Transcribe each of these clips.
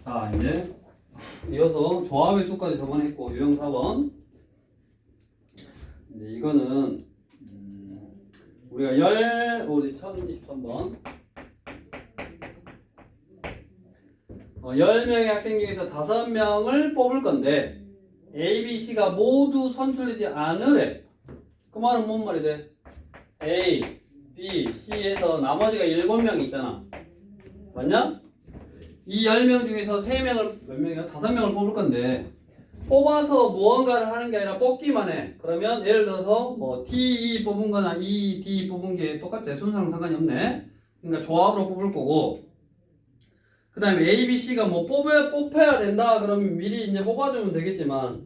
자, 이제 이어서 조합의 수까지 저번에 했고 유형 4번. 이제 이거는 우리가 우리 1023번 10명의 학생 중에서 5명을 뽑을 건데 A, B, C가 모두 선출되지 않으래. 그 말은 뭔 말이 돼? A, B, C에서 나머지가 7명 있잖아. 맞냐? 이 10명 중에서 3명을, 몇 명이야? 5명을 뽑을 건데 뽑아서 무언가를 하는 게 아니라 뽑기만 해. 그러면 예를 들어서 뭐 D, E 뽑은 거나 E, D 뽑은 게 똑같아. 순서랑 상관이 없네. 그러니까 조합으로 뽑을 거고, 그 다음에 A, B, C가 뭐 뽑혀야 된다 그러면 미리 이제 뽑아주면 되겠지만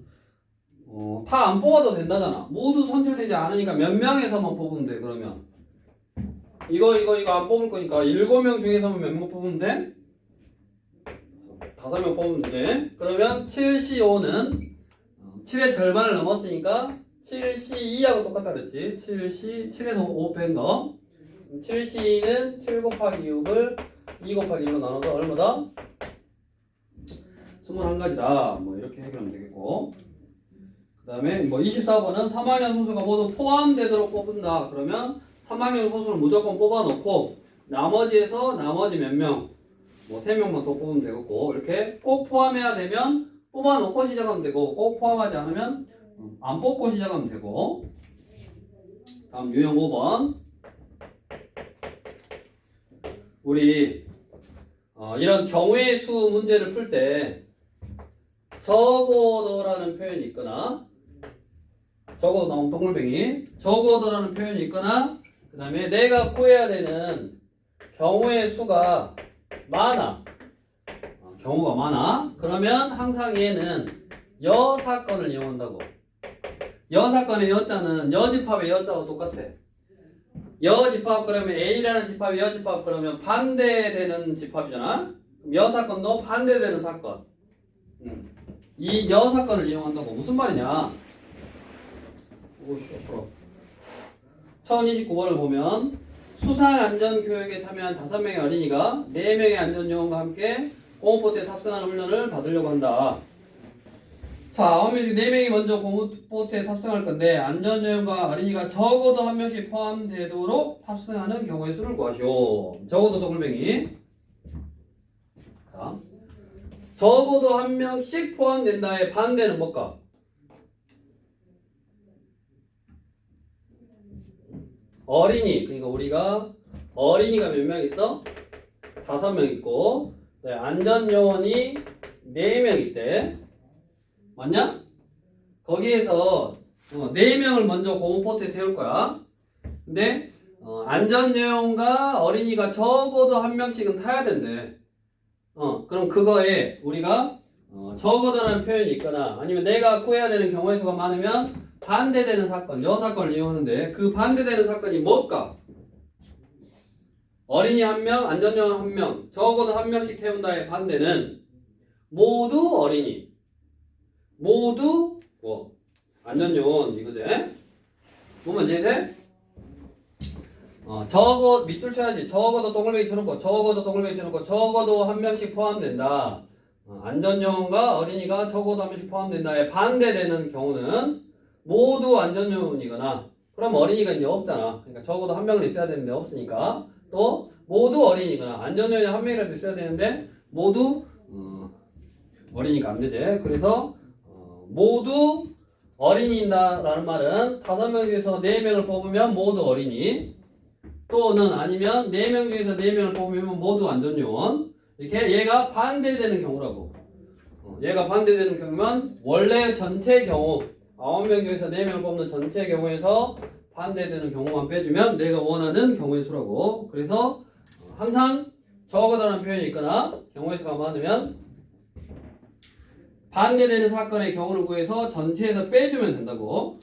다 안 뽑아도 된다잖아. 모두 선출되지 않으니까 몇 명에서만 뽑으면 돼. 그러면 이거 안 뽑을 거니까 7명 중에서만 몇 명 뽑으면 돼? 5명 뽑으면 되지. 그러면 7C5는 7의 절반을 넘었으니까 7C2하고 똑같다 그랬지. 7에서 5 뺀 거. 7C는 7 곱하기 6을 2 곱하기 1로 나눠서 얼마다? 21가지다. 뭐 이렇게 해결하면 되겠고, 그 다음에 뭐 24번은 3학년 소수가 모두 포함되도록 뽑는다. 그러면 3학년 소수를 무조건 뽑아놓고 나머지에서 나머지 몇 명, 뭐 3명만 더 뽑으면 되겠고, 이렇게 꼭 포함해야 되면 뽑아놓고 시작하면 되고, 꼭 포함하지 않으면 안 뽑고 시작하면 되고. 다음 유형 5번. 우리 이런 경우의 수 문제를 풀 때 적어도라는 표현이 있거나, 적어도 나온 동글뱅이, 적어도라는 표현이 있거나, 그 다음에 내가 구해야 되는 경우의 수가 많아. 경우가 많아. 그러면 항상 얘는 여사건을 이용한다고. 여사건의 여자는 여집합의 여자하고 똑같아. 여집합 그러면 A라는 집합이 여집합 그러면 반대되는 집합이잖아. 그럼 여사건도 반대되는 사건. 이 여사건을 이용한다고. 무슨 말이냐? 1029번을 보면 수상안전교육에 참여한 5명의 어린이가 4명의 안전요원과 함께 공업보트에 탑승하는 훈련을 받으려고 한다. 자, 9명 중 4명이 먼저 공업보트에 탑승할 건데 안전요원과 어린이가 적어도 한 명씩 포함되도록 탑승하는 경우의 수를 구하시오. 적어도 동글뱅이. 자, 적어도 한 명씩 포함된다의 반대는 뭘까? 어린이. 그러니까 우리가 어린이가 몇 명 있어? 5명 있고, 네, 안전요원이 4명 있대. 맞냐? 거기에서 4명을 먼저 공업보트에 태울 거야. 근데 안전요원과 어린이가 적어도 한 명씩은 타야 된대. 그럼 그거에 우리가 적어도라는 표현이 있거나 아니면 내가 구해야 되는 경우의 수가 많으면 반대되는 사건, 여사건을 이용하는데 그 반대되는 사건이 뭘까? 어린이 1명, 안전요원 1명, 적어도 한 명씩 태운다의 반대는 모두 어린이, 모두 뭐 안전요원 이거지? 뭐만 이해돼? 밑줄 쳐야지. 적어도 동글뱅이 쳐놓고, 적어도 동글뱅이 쳐놓고, 적어도 한 명씩 포함된다. 안전요원과 어린이가 적어도 한 명씩 포함된다에 반대되는 경우는 모두 안전요원이거나, 그럼 어린이가 이제 없잖아. 그러니까 적어도 한 명은 있어야 되는데 없으니까. 또 모두 어린이거나 안전요원이 한 명이라도 있어야 되는데 모두 어린이가 안 되지. 그래서 모두 어린이다라는 말은 5명 중에서 4명을 뽑으면 모두 어린이, 또는 아니면 4명 중에서 4명을 뽑으면 모두 안전요원. 이렇게 얘가 반대되는 경우라고. 얘가 반대되는 경우면 원래 전체 경우 9명 중에서 4명을 뽑는 전체 경우에서 반대되는 경우만 빼주면 내가 원하는 경우의 수라고. 그래서 항상 적어도라는 표현이 있거나 경우의 수가 많으면 반대되는 사건의 경우를 구해서 전체에서 빼주면 된다고.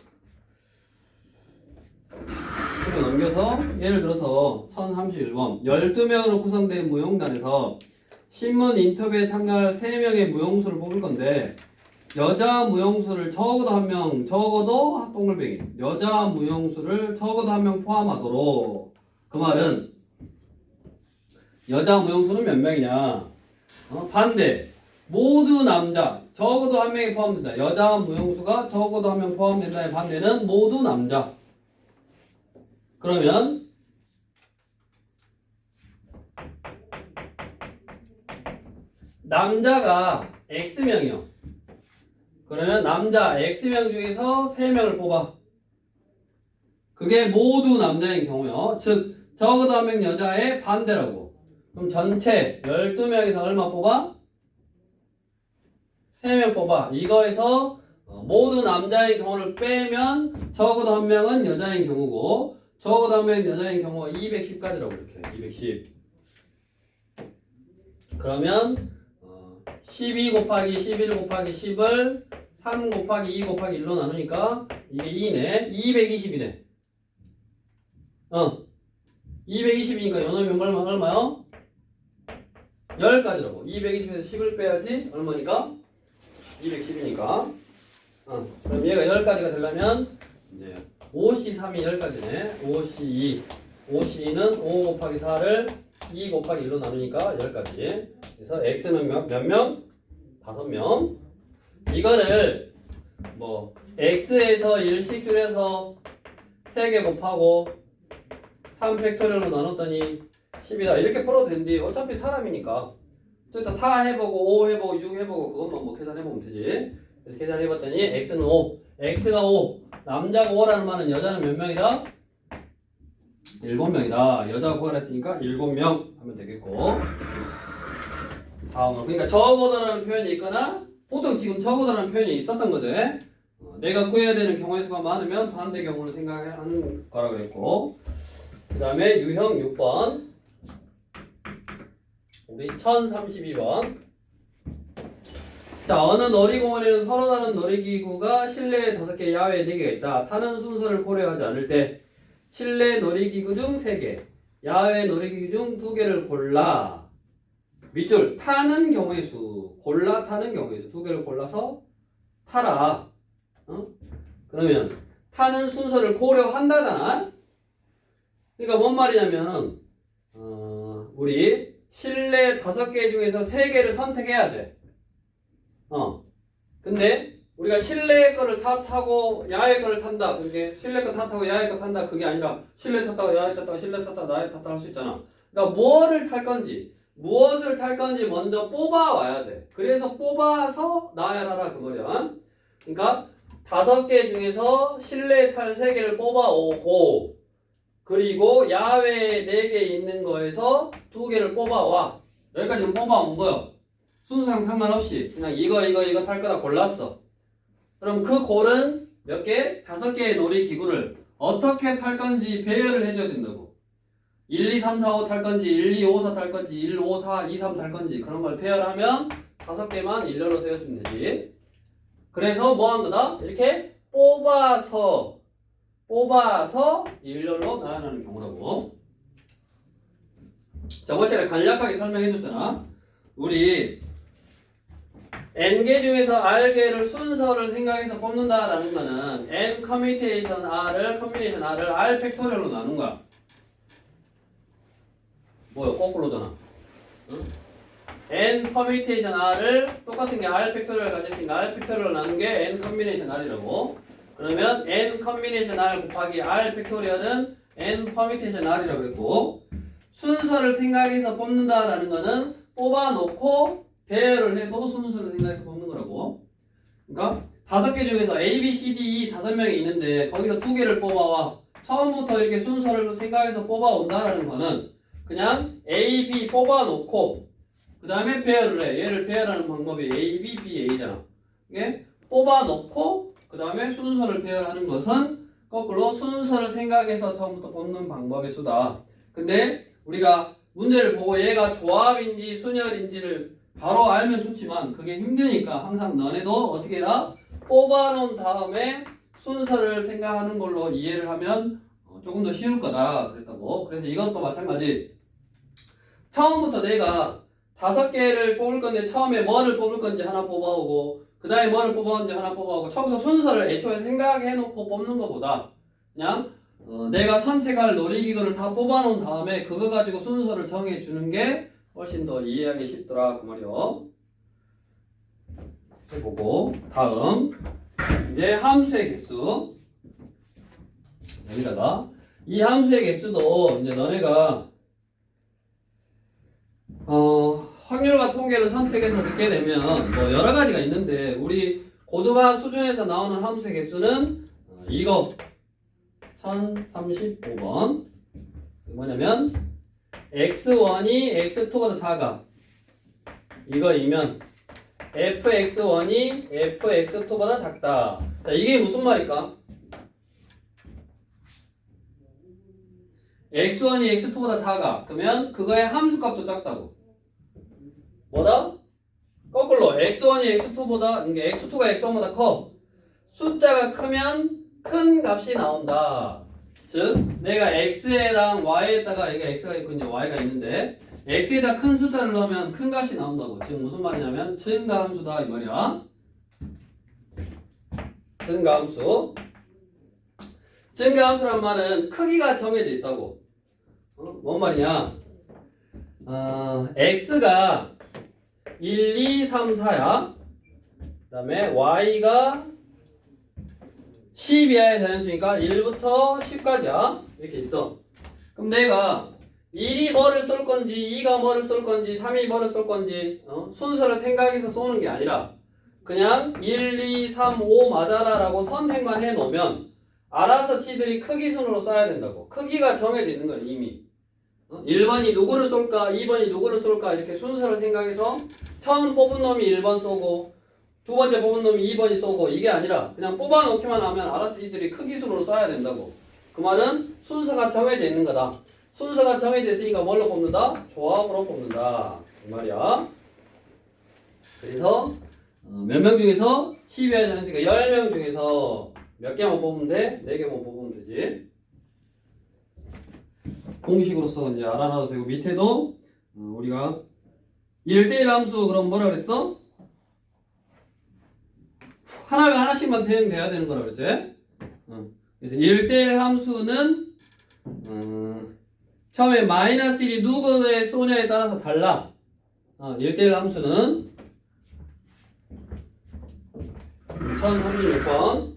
그리고 넘겨서 예를 들어서 1031번 12명으로 구성된 무용단에서 신문 인터뷰에 참가할 3명의 무용수를 뽑을 건데 여자 무용수를 적어도 1명, 적어도 동글뱅이, 여자 무용수를 적어도 1명 포함하도록. 그 말은 여자 무용수는 몇 명이냐? 반대 모두 남자 적어도 한 명이 포함된다. 여자 무용수가 적어도 한 명 포함된다의 반대는 모두 남자. 그러면 남자가 X명이요. 그러면 남자 X명 중에서 3명을 뽑아. 그게 모두 남자인 경우요. 즉 적어도 한 명 여자의 반대라고. 그럼 전체 12명에서 얼마 뽑아? 3명 뽑아. 이거에서 모두 남자의 경우를 빼면 적어도 한 명은 여자인 경우고 적어도 한 명은 여자인 경우가 210까지라고 이렇게 210. 그러면 12 곱하기 11 곱하기 10을 3 곱하기 2 곱하기 1로 나누니까 이게 2네. 220이네. 220이니까 요놈이 얼마요? 10까지라고. 220에서 10을 빼야지 얼마니까? 210이니까. 그럼 얘가 10까지가 되려면 이제 5C3이 10까지네. 5C2. 5C2는 5 곱하기 4를 2 곱하기 1로 나누니까 10까지. 그래서 X는 몇 명? 5명. 이거를 뭐 X에서 1씩 줄여서 3개 곱하고 3팩토리얼로 나눴더니 10이다. 이렇게 풀어도 된디. 어차피 사람이니까. 또 이따 4 해보고 5 해보고 6 해보고 그것만 뭐 계산해보면 되지. 그래서 계산해봤더니 X는 5. X가 5. 남자가 5라는 말은 여자는 몇 명이다? 7명이다. 여자가 구하랬으니까 7명 하면 되겠고. 다음으로. 그러니까 적어도라는 표현이 있거나 보통 지금 적어도라는 표현이 있었던 거지. 내가 구해야 되는 경우의 수가 많으면 반대 경우를 생각하는 거라 그랬고. 그 다음에 유형 6번. 우리 1032번. 자, 어느 놀이공원에는 서로 다른 놀이기구가 실내에 5개, 야외에 4개가 있다. 타는 순서를 고려하지 않을 때 실내 놀이기구 중 3개, 야외 놀이기구 중 2개를 골라. 밑줄 타는 경우의 수, 골라 타는 경우의 수 2개를 골라서 타라. 그러면 타는 순서를 고려한다잖아. 그러니까 뭔 말이냐면 우리 실내 5개 중에서 3개를 선택해야 돼. 근데 우리가 실내 거를 다 타고 야외 거를 탄다. 그게 실내 거 다 타고 야외 거 탄다. 그게 아니라 실내 탔다가 야외 탔다가 실내 탔다가 야외 탔다 할 수 있잖아. 그러니까 무엇을 탈 건지 먼저 뽑아 와야 돼. 그래서 뽑아서 나열하라 그 말이야. 그러니까 5개 중에서 실내에 탈 3개를 뽑아 오고 그리고 야외에 4개 있는 거에서 2개를 뽑아 와. 여기까지는 뽑아 온 거야. 순서랑 상관없이 그냥 이거 탈 거다 골랐어. 그럼 그 골은 몇 개? 5개의 놀이기구를 어떻게 탈 건지 배열을 해줘야 된다고. 1, 2, 3, 4, 5 탈 건지 1, 2, 5, 4 탈 건지 1, 5, 4, 2, 3 탈 건지 그런 걸 배열하면 5개만 일렬로 세워주면 되지. 그래서 뭐 한 거다? 이렇게 뽑아서 일렬로 나열하는 경우라고. 저번 시간에 간략하게 설명해줬잖아. 우리 N개 중에서 R개를 순서를 생각해서 뽑는다라는 거는 N 커뮤니케이션 R을 R 팩토리얼로 나눈 거야. 뭐야? 거꾸로잖아. 응? N 커뮤니케이션 R을 똑같은 게 R 팩토리얼 가졌으니까 R 팩토리얼로 나눈 게 N 커뮤니케이션 R이라고. 그러면 N 커뮤니케이션 R 곱하기 R 팩토리얼은 N 퍼뮤테이션 R이라고 그랬고 순서를 생각해서 뽑는다라는 거는 뽑아놓고 배열을 해도 순서를 생각해서 뽑는 거라고. 그러니까 5개 중에서 A, B, C, D, E 5명이 있는데 거기서 2개를 뽑아와. 처음부터 이렇게 순서를 생각해서 뽑아온다라는 거는 그냥 A, B 뽑아놓고 그 다음에 배열을 해. 얘를 배열하는 방법이 A, B, B, A잖아. 이게 뽑아놓고 그 다음에 순서를 배열하는 것은 거꾸로 순서를 생각해서 처음부터 뽑는 방법의 수다. 근데 우리가 문제를 보고 얘가 조합인지 순열인지를 바로 알면 좋지만 그게 힘드니까 항상 너네도 어떻게 해라? 뽑아놓은 다음에 순서를 생각하는 걸로 이해를 하면 조금 더 쉬울 거다 그랬다고. 그래서 이것도 마찬가지. 처음부터 내가 5개를 뽑을 건데 처음에 뭐를 뽑을 건지 하나 뽑아오고 그 다음에 뭐를 뽑았는지 하나 뽑아오고 처음부터 순서를 애초에 생각해놓고 뽑는 것보다 그냥 내가 선택할 놀이기구를 다 뽑아놓은 다음에 그거 가지고 순서를 정해주는 게 훨씬 더 이해하기 쉽더라 그 말이요. 해보고 다음 이제 함수의 개수 여기다가 이 함수의 개수도 이제 너네가 확률과 통계를 선택해서 듣게 되면 뭐 여러 가지가 있는데 우리 고등학 수준에서 나오는 함수의 개수는 이거 1035번 뭐냐면 x1이 x2보다 작아 이거이면 fx1이 fx2보다 작다. 자, 이게 무슨 말일까? x1이 x2보다 작아. 그러면 그거의 함수값도 작다고. 뭐다? 거꾸로 x1이 x2보다 그러니까 x2가 x1보다 커. 숫자가 크면 큰 값이 나온다. 즉 내가 x에랑 y에다가 여기 x가 있고 이제 y가 있는데 x에다 큰 숫자를 넣으면 큰 값이 나온다고. 지금 무슨 말이냐면 증가함수다 이 말이야. 증가함수. 증가함수란 말은 크기가 정해져 있다고. 뭔 말이냐? x가 1, 2, 3, 4야. 그 다음에 y가 10 이하의 자연수니까 1부터 10까지야. 이렇게 있어. 그럼 내가 1이 뭐를 쏠 건지 2가 뭐를 쏠 건지 3이 뭐를 쏠 건지 순서를 생각해서 쏘는 게 아니라 그냥 1, 2, 3, 5 맞아라 라고 선택만 해놓으면 알아서 지들이 크기 순으로 쏴야 된다고. 크기가 정해져 있는 거야 이미. 1번이 누구를 쏠까 2번이 누구를 쏠까 이렇게 순서를 생각해서 처음 뽑은 놈이 1번 쏘고 두 번째 뽑은 놈이 2번이 쏘고 이게 아니라 그냥 뽑아놓기만 하면 알아서 지들이 크기 순으로 쏴야 된다고. 그 말은 순서가 정해져 있는 거다. 순서가 정해져 있으니까 뭘로 뽑는다? 조합으로 뽑는다. 이 말이야. 그래서 몇 명 중에서 12회 전수니까 10명 중에서 몇 개만 뽑으면 돼? 4개만 뽑으면 되지. 공식으로서 이제 알아놔도 되고 밑에도 우리가 1대1 함수 그럼 뭐라 그랬어? 하나면 하나씩만 대응돼야 되는 거라 그랬지? 그래서 1대1 함수는 처음에 마이너스 1이 누구에 쏘냐에 따라서 달라. 1대1 함수는 1036번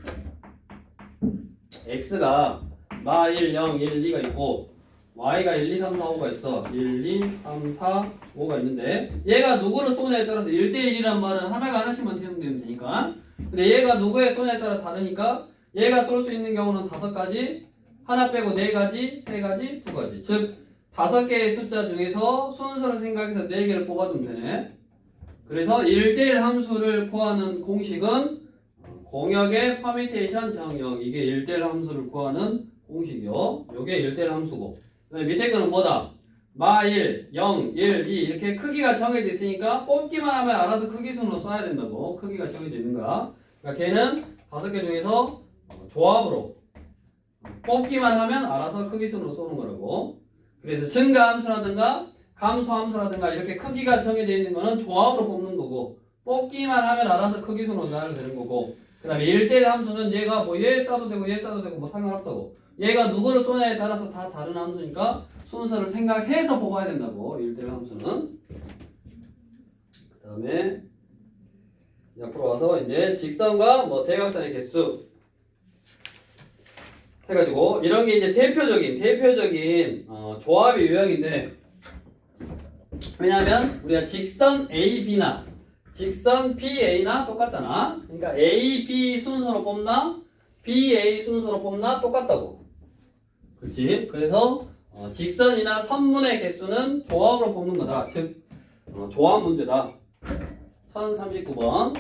x가 마 1, 0, 1, 2가 있고 y가 1, 2, 3, 4, 5가 있어. 1, 2, 3, 4, 5가 있는데 얘가 누구를 쏘냐에 따라서 1대1이란 말은 하나가 하나씩만 태용되면 되니까 근데 얘가 누구에 쏘냐에 따라 다르니까 얘가 쏠 수 있는 경우는 5가지 하나 빼고 4가지, 3가지, 2가지 즉 5개의 숫자 중에서 순서를 생각해서 4개를 뽑아주면 되네. 그래서 1대1 함수를 구하는 공식은 공역의 퍼뮤테이션 정역 이게 1대1 함수를 구하는 공식이요. 요게 1대1 함수고 그 다음에 밑에 거는 뭐다? 마 1, 0, 1, 2 이렇게 크기가 정해져 있으니까 뽑기만 하면 알아서 크기순으로 써야 된다고. 크기가 정해져 있는 거야. 그러니까 걔는 5개 중에서 조합으로 뽑기만 하면 알아서 크기순으로 쏘는 거라고. 그래서 증가함수라든가 감소함수라든가 이렇게 크기가 정해져 있는 거는 조합으로 뽑는 거고 뽑기만 하면 알아서 크기순으로 쏴야 되는 거고 그 다음에 1대1 함수는 얘가 뭐 얘 쏴도 되고 얘 쏴도 되고 뭐 상관없다고. 얘가 누구를 쏘냐에 따라서 다 다른 함수니까 순서를 생각해서 뽑아야 된다고. 1대1 함수는. 그 다음에 옆으로 와서 이제 직선과 뭐 대각선의 개수 해가지고 이런 게 이제 대표적인 조합의 유형인데 왜냐하면 우리가 직선 A, B나 직선 B, A나 똑같잖아. 그러니까 A, B 순서로 뽑나 B, A 순서로 뽑나 똑같다고. 그렇지? 그래서 직선이나 선문의 개수는 조합으로 뽑는 거다. 즉 조합 문제다. 1039번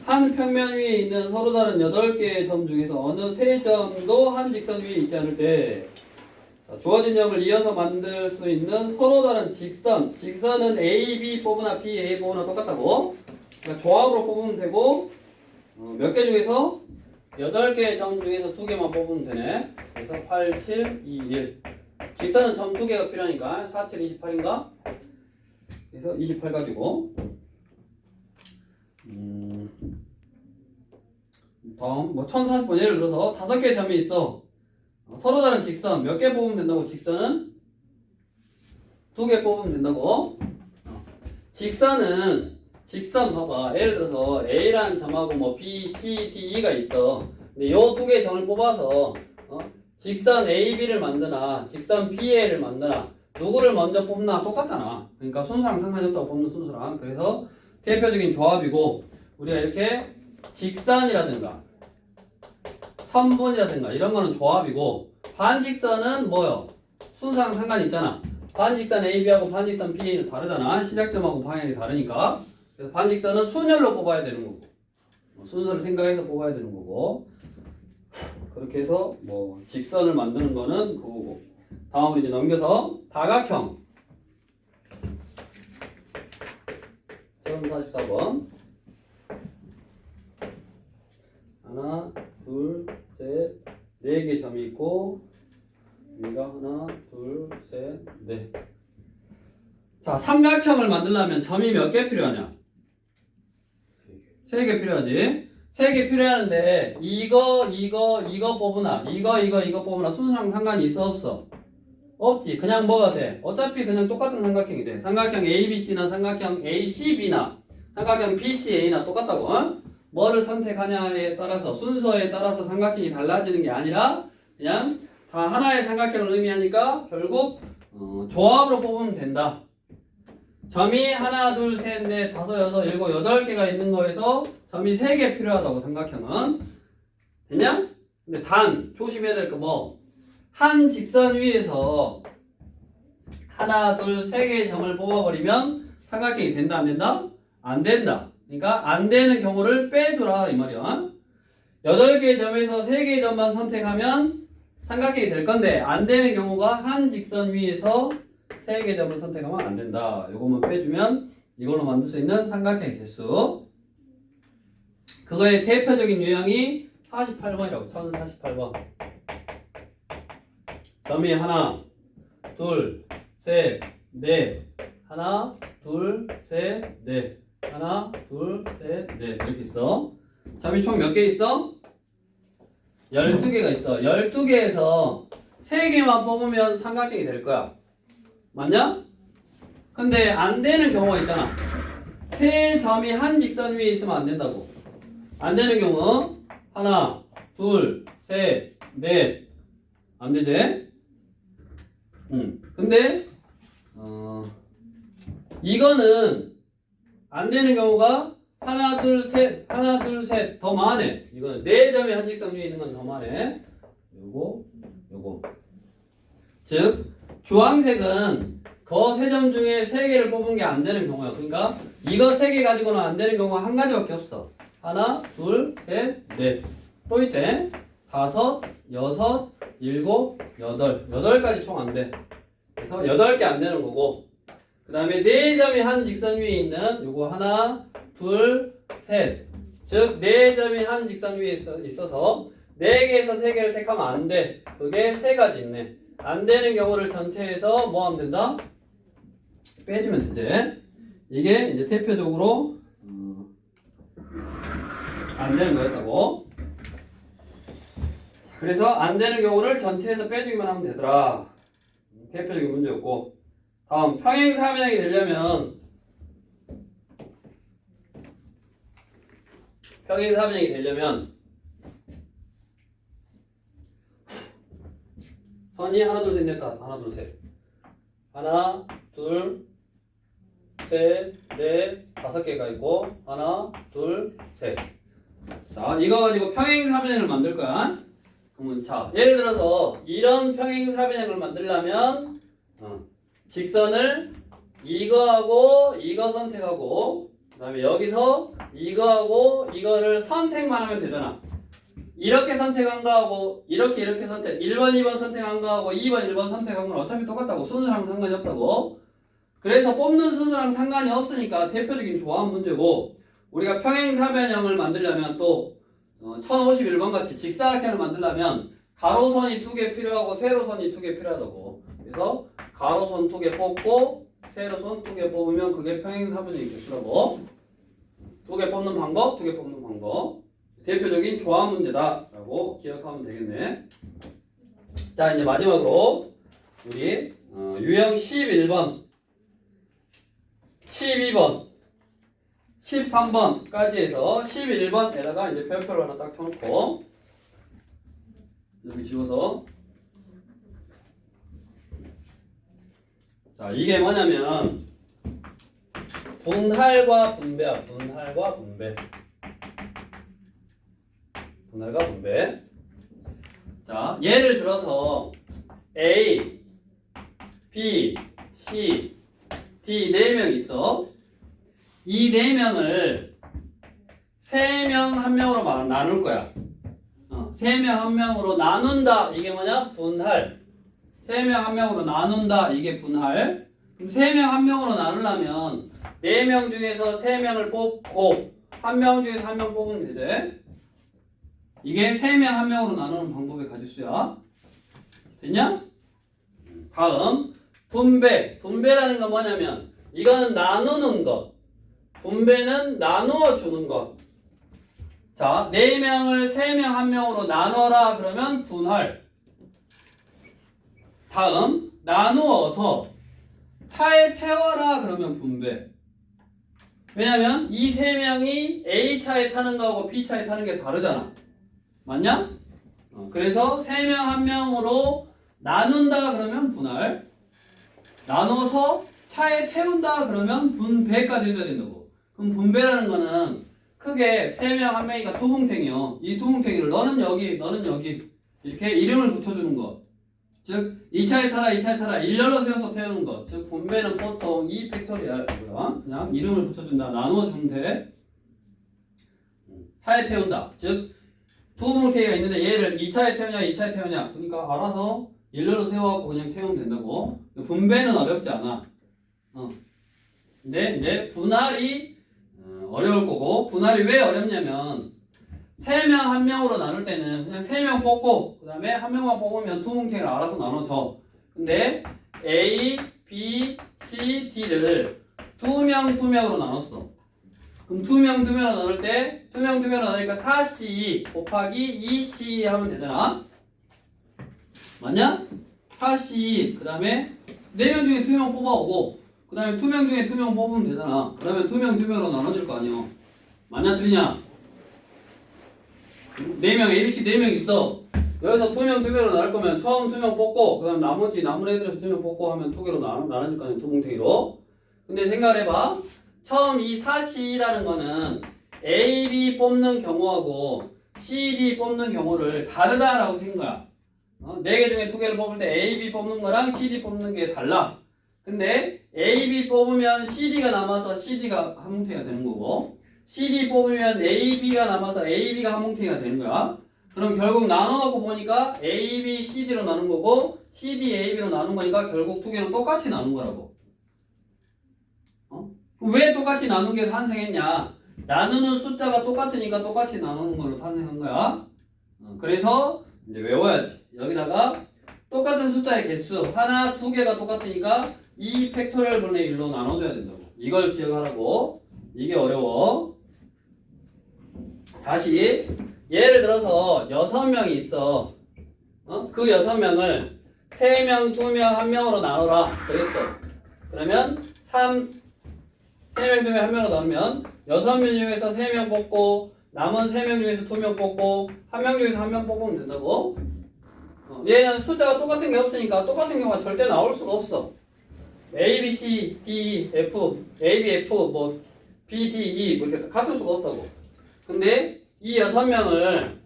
한 평면 위에 있는 서로 다른 8개의 점 중에서 어느 3점도 한 직선 위에 있지 않을 때 주어진 점을 이어서 만들 수 있는 서로 다른 직선은 A, B 뽑으나 B, A 뽑으나 똑같다고. 그러니까 조합으로 뽑으면 되고 몇 개 중에서 8개의 점 중에서 2개만 뽑으면 되네. 그래서 8, 7, 2, 1 직선은 점 2개가 필요하니까 4, 7, 28인가? 그래서 28 가지고 다음 뭐 1040번 예를 들어서 5개의 점이 있어. 서로 다른 직선 몇 개 뽑으면 된다고? 직선은 2개 뽑으면 된다고. 직선 봐봐. 예를 들어서 A라는 점하고 뭐 B, C, D, E가 있어. 근데 요 두 개의 점을 뽑아서 직선 AB를 만드나 직선 BA를 만드나 누구를 먼저 뽑나 똑같잖아. 그러니까 순서랑 상관이 없다고 뽑는 순서랑. 그래서 대표적인 조합이고 우리가 이렇게 직선이라든가 선분이라든가 이런 거는 조합이고 반직선은 뭐요? 순서랑 상관이 있잖아. 반직선 AB하고 반직선 BA는 다르잖아. 시작점하고 방향이 다르니까. 그래서 반직선은 순열로 뽑아야 되는 거고 순서를 생각해서 뽑아야 되는 거고 그렇게 해서 뭐 직선을 만드는 거는 그거고 다음으로 이제 넘겨서 다각형 1044번 하나 둘셋 네 개 점이 있고 여기가 하나 둘셋넷 자 삼각형을 만들려면 점이 몇 개 필요하냐? 3개 필요하지. 3개 필요하는데 이거 뽑으나 이거 뽑으나 순서랑 상관이 있어 없어? 없지. 그냥 뭐가 돼? 어차피 그냥 똑같은 삼각형이 돼. 삼각형 ABC나 삼각형 ACB나 삼각형 BCA나 똑같다고. 뭐를 선택하냐에 따라서 순서에 따라서 삼각형이 달라지는 게 아니라 그냥 다 하나의 삼각형을 의미하니까 결국 조합으로 뽑으면 된다. 점이 하나, 둘, 셋, 넷, 다섯, 여섯, 일곱, 여덟 개가 있는 거에서 점이 3개 필요하다고 삼각형은. 됐냐? 근데 단 조심해야 될 거 뭐? 한 직선 위에서 하나, 둘, 3개의 점을 뽑아버리면 삼각형이 된다, 안 된다? 안 된다. 그러니까 안 되는 경우를 빼주라 이 말이야. 8개의 점에서 3개의 점만 선택하면 삼각형이 될 건데 안 되는 경우가 한 직선 위에서 3개의 점을 선택하면 안 된다. 이것만 빼주면 이걸로 만들 수 있는 삼각형의 개수. 그거의 대표적인 유형이 48번이라고. 1048번. 점이 하나, 둘, 셋, 넷. 하나, 둘, 셋, 넷. 하나, 둘, 셋, 넷. 이렇게 있어. 점이 총 몇 개 있어? 12개가 있어. 12개에서 3개만 뽑으면 삼각형이 될 거야. 맞냐? 근데 안 되는 경우가 있잖아. 3점이 한 직선 위에 있으면 안 된다고. 안 되는 경우 하나, 둘, 셋, 넷. 안 되지? 근데 이거는 안 되는 경우가 하나, 둘, 셋 더 많네. 이거는 4점이 한 직선 위에 있는 건 더 많네. 요거. 즉 주황색은 그 3점 중에 3개를 뽑은 게 안 되는 경우야. 그러니까 이거 3개 가지고는 안 되는 경우가 한 가지밖에 없어. 하나, 둘, 셋, 넷. 또 있대. 5, 6, 7, 8. 8까지 총 안 돼. 그래서 8개 안 되는 거고. 그 다음에 4점이 한 직선 위에 있는 요거 하나, 둘, 셋. 즉 4점이 한 직선 위에 있어서 4개에서 3개를 택하면 안 돼. 그게 3가지 있네. 안 되는 경우를 전체에서 뭐 하면 된다? 빼주면 되지. 이게 이제 대표적으로 안 되는 거였다고. 그래서 안 되는 경우를 전체에서 빼주기만 하면 되더라. 대표적인 문제였고. 다음 평행사변형이 되려면 선이 하나 둘 셋 넷 다 하나 둘 셋 하나 둘 셋 넷 5개가 있고 하나 둘 셋. 자 이거 가지고 평행사변형을 만들 거야. 그러면 자 예를 들어서 이런 평행사변형을 만들려면 직선을 이거하고 이거 선택하고 그 다음에 여기서 이거하고 이거를 선택만 하면 되잖아. 이렇게 선택한 거하고 이렇게 선택 1번 2번 선택한 거하고 2번 1번 선택한 건 어차피 똑같다고. 순서랑 상관이 없다고. 그래서 뽑는 순서랑 상관이 없으니까 대표적인 조합 문제고 우리가 평행사변형을 만들려면 또 1051번 같이 직사각형을 만들려면 가로선이 2개 필요하고 세로선이 2개 필요하다고. 그래서 가로선 2개 뽑고 세로선 2개 뽑으면 그게 평행사변형의 개수라고. 2개 뽑는 방법, 2개 뽑는 방법. 대표적인 조합 문제다라고 기억하면 되겠네. 자 이제 마지막으로 우리 유형 11번 12번, 13번까지 해서 11번에다가 이제 별표를 하나 딱 쳐놓고 여기 지워서 자 이게 뭐냐면 분할과 분배야. 분할과 분배. 분할과 분배. 자 예를 들어서 A, B, C, D 4명 있어. 이 4명을 3명 1명으로 나눌 거야. 3명 1명으로 나눈다. 이게 뭐냐? 분할. 3명 1명으로 나눈다. 이게 분할. 그럼 3명 1명으로 나누려면 4명 중에서 3명을 뽑고 1명 중에서 1명 뽑으면 되지. 이게 3명 1명으로 나누는 방법의 가짓수야. 됐냐? 다음 분배. 분배라는 건 뭐냐면 이거는 나누는 것. 분배는 나누어 주는 것. 자, 4명을 3명 1명으로 나눠라 그러면 분할. 다음 나누어서 차에 태워라 그러면 분배. 왜냐면 이 3명이 A 차에 타는 거하고 B 차에 타는 게 다르잖아. 맞냐? 그래서 3명 1명으로 나눈다 그러면 분할. 나눠서 차에 태운다 그러면 분배까지 해줘야 된다고. 그럼 분배라는 거는 크게 3명 1명이니까 두뭉탱이요. 이 두뭉탱이를 너는 여기 너는 여기 이렇게 이름을 붙여주는 것. 즉 2차에 타라 2차에 타라 일렬로 세워서 태우는 것. 즉 분배는 보통 2 팩토리얼이고요. 그냥 이름을 붙여준다. 나누어주면 돼. 차에 태운다. 즉 두뭉탱이가 있는데 얘를 2차에 태우냐 2차에 태우냐 그러니까 알아서 일렬로 세워갖고 그냥 태우면 된다고. 분배는 어렵지 않아. 근데 이제 분할이 어려울 거고. 분할이 왜 어렵냐면 3명 1명으로 나눌 때는 그냥 3명 뽑고 그 다음에 1명만 뽑으면 두뭉탱이를 알아서 나눠줘. 근데 A, B, C, D를 2명 2명으로 나눴어. 그럼 2명 2명으로 나눌 때 2명 2명으로 나누니까 4C 곱하기 2C 하면 되잖아. 맞냐? 4C 그 다음에 4명 중에 2명 뽑아오고 그 다음에 2명 중에 2명 뽑으면 되잖아. 그러면 2명 2명으로 나눠질 거 아니야. 맞냐 틀리냐? 4명 ABC 4명 있어. 여기서 2명 2명으로 나눌 거면 처음 2명 뽑고 그 다음 나머지 남은 애들에서 2명 뽑고 하면 2개로 나눠질 거 아니야. 두뭉탱이로. 근데 생각을 해봐. 처음 이 4C라는 거는 A, B 뽑는 경우하고 C, D 뽑는 경우를 다르다라고 생긴 거야. 4개 중에 2개를 뽑을 때 A, B 뽑는 거랑 C, D 뽑는 게 달라. 근데 A, B 뽑으면 C, D가 남아서 C, D가 한 뭉탱이가 되는 거고 C, D 뽑으면 A, B가 남아서 A, B가 한 뭉탱이가 되는 거야. 그럼 결국 나눠놓고 보니까 A, B, C, D로 나눈 거고 C, D, A, B로 나눈 거니까 결국 2개는 똑같이 나눈 거라고. 왜 똑같이 나눈 게 탄생했냐? 나누는 숫자가 똑같으니까 똑같이 나누는 걸로 탄생한 거야. 그래서 이제 외워야지. 여기다가 똑같은 숫자의 개수 하나, 2개가 똑같으니까 2 팩토리얼 분의 1로 나눠줘야 된다고. 이걸 기억하라고. 이게 어려워. 다시 예를 들어서 6명이 있어. 그 6명을 3명, 2명, 1명으로 나눠라. 그랬어. 그러면 3명, 2명, 1명으로 나누면 6명 중에서 3명 뽑고 남은 3명 중에서 2명 뽑고 1명 중에서 1명 뽑으면 된다고. 얘는 숫자가 똑같은 게 없으니까 똑같은 경우가 절대 나올 수가 없어. A, B, C, D, F, A, B, F, 뭐 B, D, E 뭐 이렇게 같을 수가 없다고. 근데 이 6명을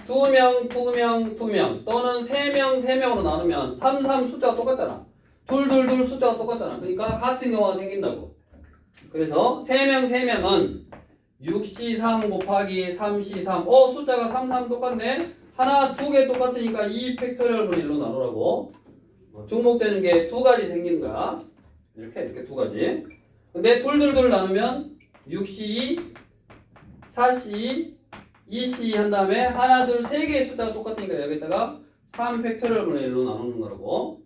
2명, 2명, 2명 또는 3명, 3명으로 나누면 3, 3 숫자가 똑같잖아. 2, 2, 2 숫자가 똑같잖아. 그러니까 같은 경우가 생긴다고. 그래서 3명, 3명은 6C3 곱하기 3C3 숫자가 3, 3 똑같네. 하나, 2개 똑같으니까 2 팩토리얼 분의 1로 나누라고. 중복되는 게 2가지 생기는 거야. 이렇게 2가지. 근데 2, 2, 2 나누면 6C, 4C, 2C 한 다음에 하나, 둘, 3개의 숫자가 똑같으니까 여기다가 3 팩토리얼 분의 1로 나누는 거라고.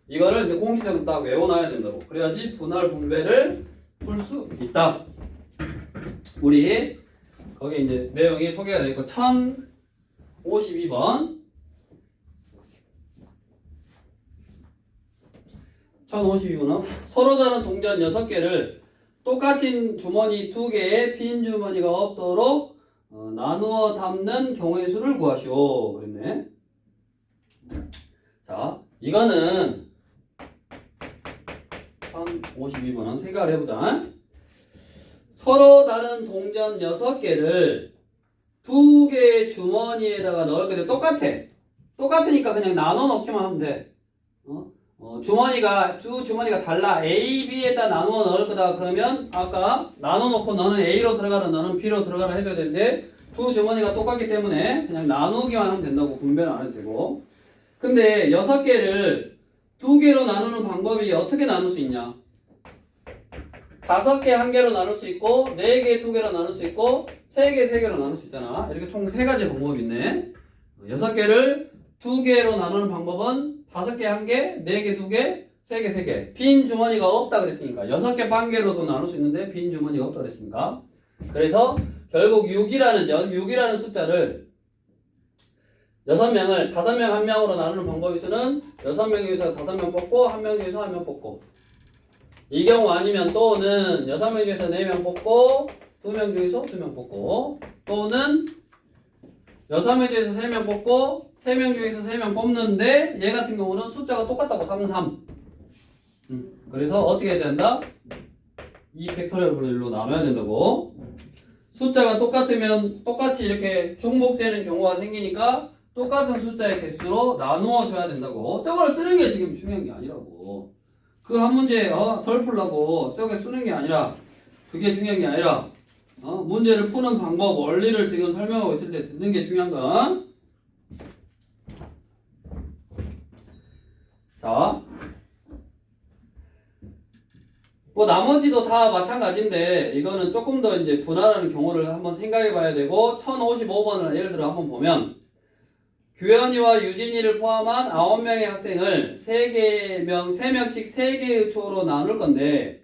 이거를 이제 공식적으로 딱 외워놔야 된다고. 그래야지 분할 분배를 풀 수 있다. 우리 거기 이제 내용이 소개가 되고 1052번 1052번은 서로 다른 동전 6개를 똑같은 주머니 2개에 빈 주머니가 없도록 나누어 담는 경우의 수를 구하시오. 그랬네. 자, 이거는 1052번은 생각을 해보자. 서로 다른 동전 6개를 2개의 주머니에다가 넣을 건데 똑같으니까 그냥 나눠 넣기만 하면 돼. 주머니가 달라. A, B에다 나누어 넣을 거다. 그러면 아까 나눠 놓고 너는 A로 들어가라, 너는 B로 들어가라 해줘야 되는데 두 주머니가 똑같기 때문에 그냥 나누기만 하면 된다고. 분배는 안 해도 되고. 근데 6개를 2개로 나누는 방법이 어떻게 나눌 수 있냐? 5개 1개로 나눌 수 있고 4개 2개로 나눌 수 있고 3개 3개로 나눌 수 있잖아. 이렇게 총 3가지 방법이 있네. 6개를 2개로 나누는 방법은 5개 1개, 4개 2개, 3개 3개. 빈 주머니가 없다 그랬으니까 6개 반개로도 나눌 수 있는데 빈 주머니가 없다 그랬으니까. 그래서 결국 6이라는 숫자를 6명을 5명 1명으로 나누는 방법이 있으면 6명 중에서 5명 뽑고 1명 중에서 1명 뽑고, 이 경우 아니면 또는 6명 중에서 4명 뽑고 2명 중에서 2명 뽑고, 또는 6명 중에서 3명 뽑고 3명 중에서 3명 뽑는데 얘 같은 경우는 숫자가 똑같다고 3, 3. 그래서 어떻게 해야 된다? 2팩토리얼분의 1로 나눠야 된다고. 숫자가 똑같으면 똑같이 이렇게 중복되는 경우가 생기니까 똑같은 숫자의 개수로 나누어 줘야 된다고. 저걸 쓰는 게 지금 중요한 게 아니라고. 그 한 문제 덜 풀라고 저게 쓰는 게 아니라, 그게 중요한 게 아니라 문제를 푸는 방법, 원리를 지금 설명하고 있을 때 듣는 게 중요한 건. 자, 뭐 나머지도 다 마찬가지인데 이거는 조금 더 이제 분할하는 경우를 한번 생각해 봐야 되고, 1055번을 예를 들어 한번 보면 규현이와 유진이를 포함한 9명의 학생을 3명씩 3개의 조로 나눌 건데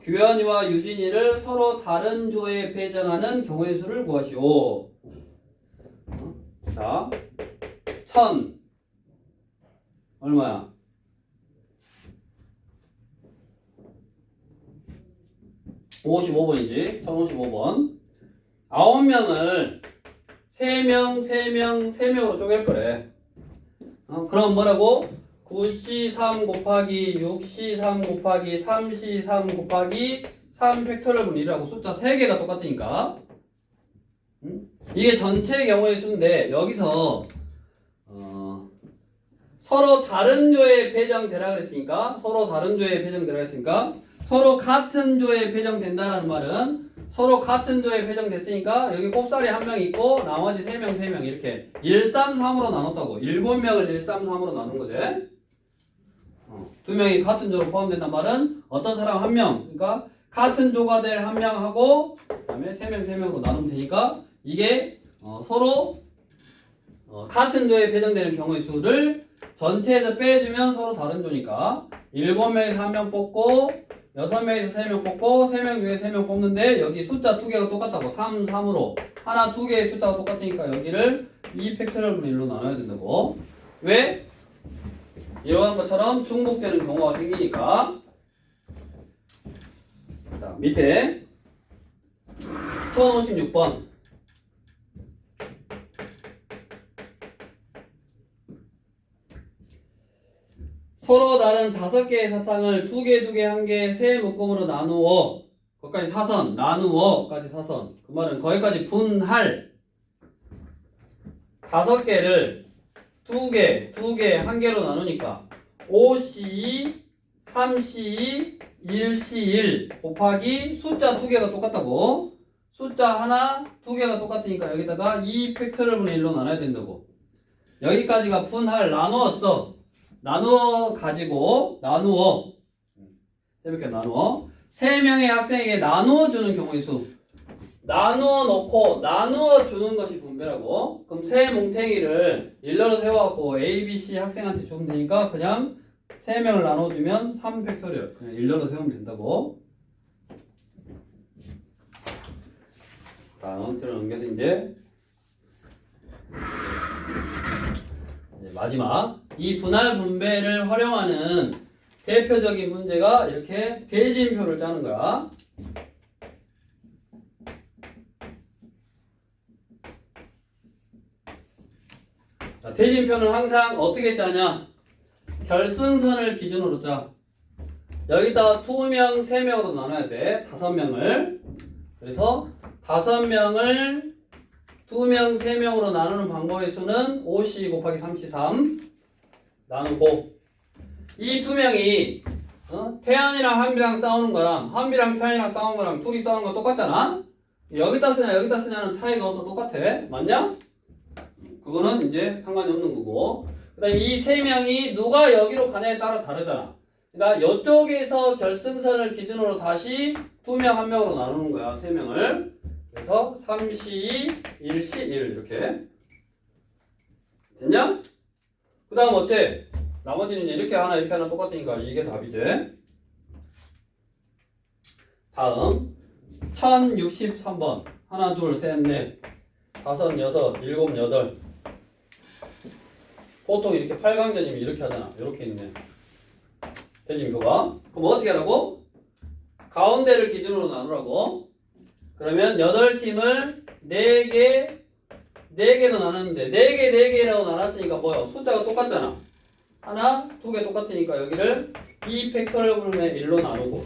규현이와 유진이를 서로 다른 조에 배정하는 경우의 수를 구하시오. 자, 1000 얼마야? 55번이지. 1055번. 9명을 3명, 3명, 3명으로 쪼갤 거래. 그럼 뭐라고? 9C3 곱하기 6C3 곱하기 3C3 곱하기 3 팩토리얼 분의 1이라고. 숫자 3개가 똑같으니까. 이게 전체 경우의 수인데 여기서 서로 다른 조에 배정되라 그랬으니까, 서로 다른 조에 배정되라 했으니까, 서로 같은 조에 배정된다는 말은 서로 같은 조에 배정됐으니까 여기 꼽사리 1명 있고 나머지 3명 3명 이렇게 1, 3, 3으로 나눴다고. 7명을 1, 3, 3으로 나눈 거지. 2명이 같은 조로 포함된단 말은 어떤 사람 1명, 그러니까 같은 조가 될 1명하고 그 다음에 3명 3명으로 나누면 되니까 이게 서로 같은 조에 배정되는 경우의 수를 전체에서 빼주면 서로 다른 조니까 7명에서 1명 뽑고 6명에서 3명 뽑고 3명 중에 3명 뽑는데 여기 숫자 2개가 똑같다고. 3, 3으로 하나 2개의 숫자가 똑같으니까 여기를 2팩토리얼 분의 1로 나눠야 된다고. 왜? 이러한 것처럼 중복되는 경우가 생기니까. 자, 밑에 1056번 서로 다른 5개의 사탕을 2개, 2개, 1개, 세 묶음으로 나누어, 거기까지 사선, 나누어까지 사선. 그 말은 거기까지 분할. 5개를 2개, 2개, 1개로 나누니까 5C2, 3C2, 1C1 곱하기 숫자 2개가 똑같다고. 숫자 하나, 2개가 똑같으니까 여기다가 2 팩토리얼 분의 1로 나눠야 된다고. 여기까지가 분할, 나누었어. 나누어 가지고 새롭게 나누어 3명의 학생에게 나누어 주는 경우의 수. 나누어 놓고 나누어 주는 것이 분배라고. 그럼 세 뭉탱이를 일러로 세워갖고 A, B, C 학생한테 주면 되니까 그냥 3명을 나눠주면 3팩토리얼 그냥 일러로 세우면 된다고. 다음 틀을 넘겨서 이제 마지막, 이 분할 분배를 활용하는 대표적인 문제가 이렇게 대진표를 짜는 거야. 자, 대진표는 항상 어떻게 짜냐? 결승선을 기준으로 짜. 여기다 2명, 3명으로 나눠야 돼. 5명을. 그래서 5명을 2명, 3명으로 나누는 방법의 수는 5C 곱하기 3C3 나누고, 이 2명이 태연이랑 한비랑 싸우는 거랑 한비랑 태연이랑 싸우는 거랑 둘이 싸우는 거 똑같잖아? 여기다 쓰냐 여기다 쓰냐는 차이가 없어. 똑같아. 맞냐? 그거는 이제 상관이 없는 거고, 그 다음에 이 3명이 누가 여기로 가냐에 따라 다르잖아. 그러니까 이쪽에서 결승선을 기준으로 다시 2명, 1명으로 나누는 거야. 3명을. 그래서 3C2, 1C1 이렇게 됐냐? 그 다음 어째? 나머지는 이렇게 하나 똑같으니까 이게 답이지. 다음 1063번 하나 둘 셋 넷 다섯 여섯 일곱 여덟. 보통 이렇게 8강전이면 이렇게 하잖아. 이렇게 있네. 대진표가. 그럼 어떻게 하라고? 가운데를 기준으로 나누라고. 그러면 8팀을 4개로 나눴는데 4개라고 나눴으니까 뭐야? 숫자가 똑같잖아. 하나, 2개 똑같으니까 여기를 2팩토리얼분의 1로 나누고.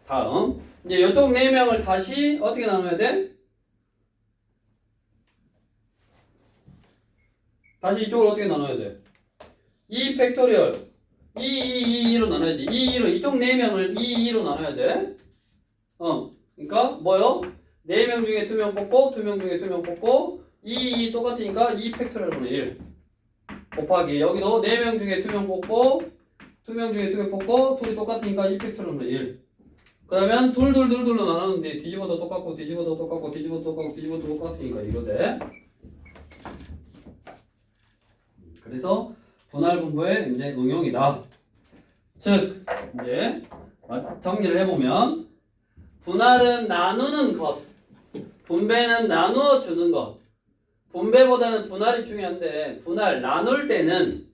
다음 이제 이쪽 4명을 다시 어떻게 나눠야 돼? 다시 이쪽을 어떻게 나눠야 돼? 2팩토리얼 2로 나눠야지. 2로 이쪽 4명을 2로 나눠야지. 그러니까 뭐요? 4명 중에 2명 뽑고 2명 중에 2명 뽑고 2 똑같으니까 2팩토리얼분의 1 곱하기 여기도 4명 중에 2명 뽑고 2명 중에 2명 뽑고 둘이 똑같으니까 2팩토리얼분의 1. 그러면 둘로 나눴는데 뒤집어도 똑같고 뒤집어도 똑같고 뒤집어도 똑같고 뒤집어도 똑같으니까 이거 돼. 그래서 분할 분모의 이제 응용이다. 즉 이제 정리를 해보면 분할은 나누는 것, 분배는 나누어 주는 것. 분배보다는 분할이 중요한데 분할 나눌 때는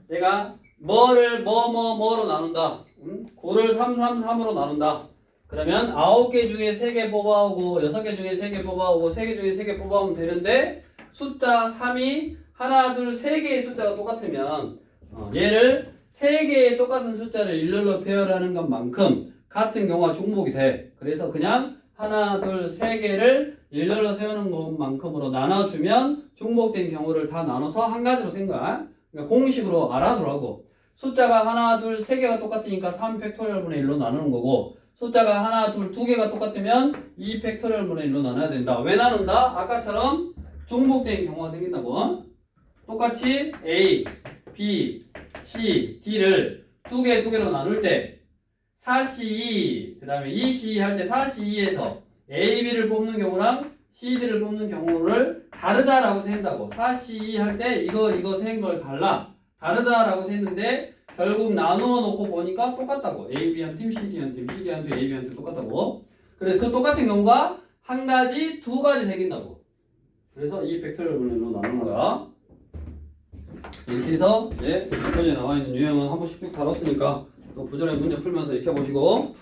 내가 뭐를 뭐로 나눈다. 9를 3, 3으로 나눈다. 그러면 9개 중에 3개 뽑아오고 6개 중에 3개 뽑아오고 3개 중에 3개 뽑아오면 되는데 숫자 3이 하나, 둘, 3개의 숫자가 똑같으면 얘를 3개의 똑같은 숫자를 일렬로 배열하는 것만큼 같은 경우가 중복이 돼. 그래서 그냥 하나, 둘, 3개를 일렬로 세우는 것만큼으로 나눠주면 중복된 경우를 다 나눠서 한 가지로 센 거야. 그러니까 공식으로 알아두라고. 숫자가 하나, 둘, 3개가 똑같으니까 3팩토리얼분의 1로 나누는 거고 숫자가 하나, 둘, 2개가 똑같으면 2팩토리얼분의 1로 나눠야 된다. 왜 나눈다? 아까처럼 중복된 경우가 생긴다고. 똑같이 A, B, C, D를 2개로 나눌 때 4C2, 그 다음에 2C 할 때 4C2에서 A, B를 뽑는 경우랑 C, D를 뽑는 경우를 다르다라고 세운다고. 4C2 할 때 이거 세는 걸 다르다라고 세는데 결국 나누어 놓고 보니까 똑같다고. A, B 한 팀, C, D 한 팀, C, D 한 팀, A, B 한 팀 똑같다고. 그래서 그 똑같은 경우가 한 가지, 2가지 생긴다고. 그래서 이 팩토리얼분의 1로 나누는 거야. 이렇게 해서 이제 표지에 나와 있는 유형은 한 번씩 쭉 다뤘으니까 또 부전의 문제 풀면서 익혀보시고